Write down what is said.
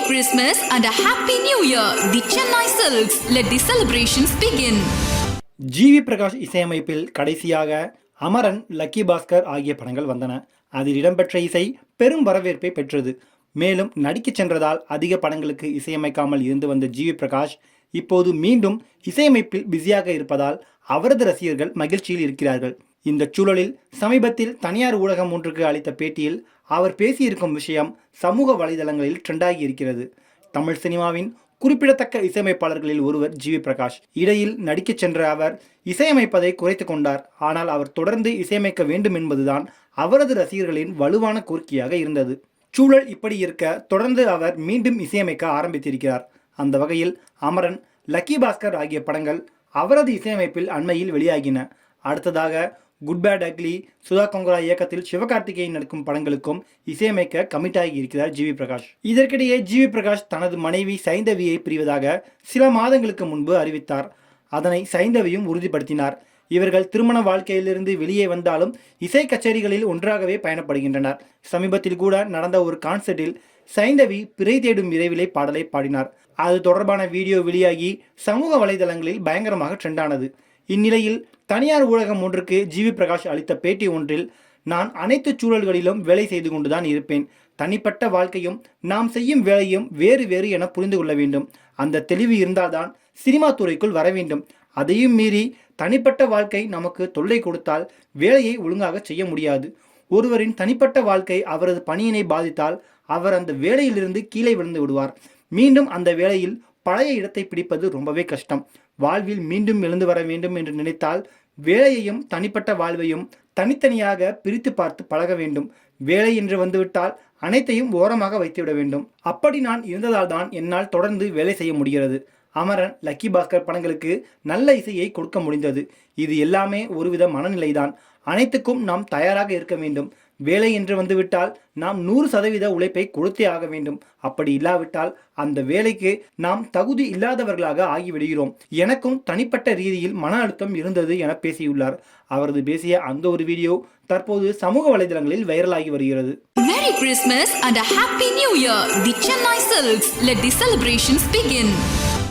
Merry Christmas and a Happy New Year. The Chennai Silks. Let the celebrations begin. GV Prakash இசையமைப்பில் கடைசியாக Amaran, lucky Bhaskar ஆகிய படங்கள் வந்தன. அதில் இடம்பெற்ற இசை பெரும் வரவேற்பை பெற்றது. மேலும் நடிக்கச் சென்றதால் அதிக படங்களுக்கு இசையமைக்காமல் இருந்து வந்த ஜிவி பிரகாஷ் இப்போது மீண்டும் இசையமைப்பில் பிஸியாக இருப்பதால் அவரது ரசிகர்கள் மகிழ்ச்சியில் இருக்கிறார்கள். இந்த சூழலில் சமீபத்தில் தனியார் ஊடகம் ஒன்றுக்கு அளித்த பேட்டியில் அவர் பேசியிருக்கும் விஷயம் சமூக வலைதளங்களில் ட்ரெண்டாகி இருக்கிறது. தமிழ் சினிமாவின் குறிப்பிடத்தக்க இசையமைப்பாளர்களில் ஒருவர் ஜிவி பிரகாஷ். இடையில் நடிக்கச் சென்ற அவர் இசையமைப்பதை குறைத்து கொண்டார். ஆனால் அவர் தொடர்ந்து இசையமைக்க வேண்டும் என்பதுதான் அவரது ரசிகர்களின் வலுவான கோரிக்கையாக இருந்தது. சூழல் இப்படி இருக்க தொடர்ந்து அவர் மீண்டும் இசையமைக்க ஆரம்பித்திருக்கிறார். அந்த வகையில் அமரன், லக்கி பாஸ்கர் ஆகிய படங்கள் அவரது இசையமைப்பில் அண்மையில் வெளியாகின. அடுத்ததாக good bad ugly, Sudha Kongara இயக்கத்தில் சிவகார்த்திகேயன் நடிக்கும் படங்களுக்கும் இசையமைக்க கமிட் ஆகி இருக்கிறார் ஜிவி பிரகாஷ். இதற்கிடையே ஜிவி பிரகாஷ் தனது மனைவி சைந்தவியை பிரிவதாக சில மாதங்களுக்கு முன்பு அறிவித்தார். அதனை சைந்தவியும் உறுதிப்படுத்தினார். இவர்கள் திருமண வாழ்க்கையிலிருந்து வெளியே வந்தாலும் இசை கச்சேரிகளில் ஒன்றாகவே பயணப்படுகின்றனர். சமீபத்தில் கூட நடந்த ஒரு கான்சர்ட்டில் சைந்தவி பிறை தேடும் விரைவிலை பாடலை பாடினார். அது தொடர்பான வீடியோ வெளியாகி சமூக வலைதளங்களில் பயங்கரமாக ட்ரெண்டானது. இந்நிலையில் தனியார் ஊடகம் ஒன்றுக்கு ஜிவி பிரகாஷ் அளித்த பேட்டி ஒன்றில், நான் அனைத்து சூழல்களிலும் வேலை செய்து கொண்டுதான் இருப்பேன். தனிப்பட்ட வாழ்க்கையும் நாம் செய்யும் வேலையும் வேறு வேறு என புரிந்து கொள்ள வேண்டும். அந்த தெளிவு இருந்தால்தான் சினிமா துறைக்குள் வர வேண்டும். அதையும் மீறி தனிப்பட்ட வாழ்க்கை நமக்கு தொல்லை கொடுத்தால் வேலையை ஒழுங்காக செய்ய முடியாது. ஒருவரின் தனிப்பட்ட வாழ்க்கை அவரது பணியினை பாதித்தால் அவர் அந்த வேலையிலிருந்து கீழே விழுந்து விடுவார். மீண்டும் அந்த வேலையில் பழைய இடத்தை பிடிப்பது ரொம்பவே கஷ்டம். வாழ்வில் மீண்டும் எழுந்து வர வேண்டும் என்று நினைத்தால் வேலையையும் தனிப்பட்ட வாழ்வையும் தனித்தனியாக பிரித்து பார்த்து பழக வேண்டும். வேலை என்று வந்துவிட்டால் அனைத்தையும் ஓரமாக வைத்துவிட வேண்டும். அப்படி நான் இருந்ததால் தான் என்னால் தொடர்ந்து வேலை செய்ய முடிகிறது. அமரன், லக்கி பாஸ்கர் படங்களுக்கு நல்ல இசையை கொடுக்க முடிந்தது. இது எல்லாமே ஒருவித மனநிலைதான். அனைத்துக்கும் நாம் தயாராக இருக்க வேண்டும். வேலை என்று வந்துவிட்டால் நாம் 100% உழைப்பை கொடுத்தே ஆக வேண்டும். அப்படி இல்லாவிட்டால் அந்த வேலைக்கு நாம் தகுதி இல்லாதவர்களாக ஆகிவிடுகிறோம். எனக்கும் தனிப்பட்ட ரீதியில் மன அழுத்தம் இருந்தது என பேசியுள்ளார். அவரது பேசிய அந்த ஒரு வீடியோ தற்போது சமூக வலைதளங்களில் வைரலாகி வருகிறது. Merry Christmas and a Happy New Year. The Chennai Silks. Let the celebrations begin.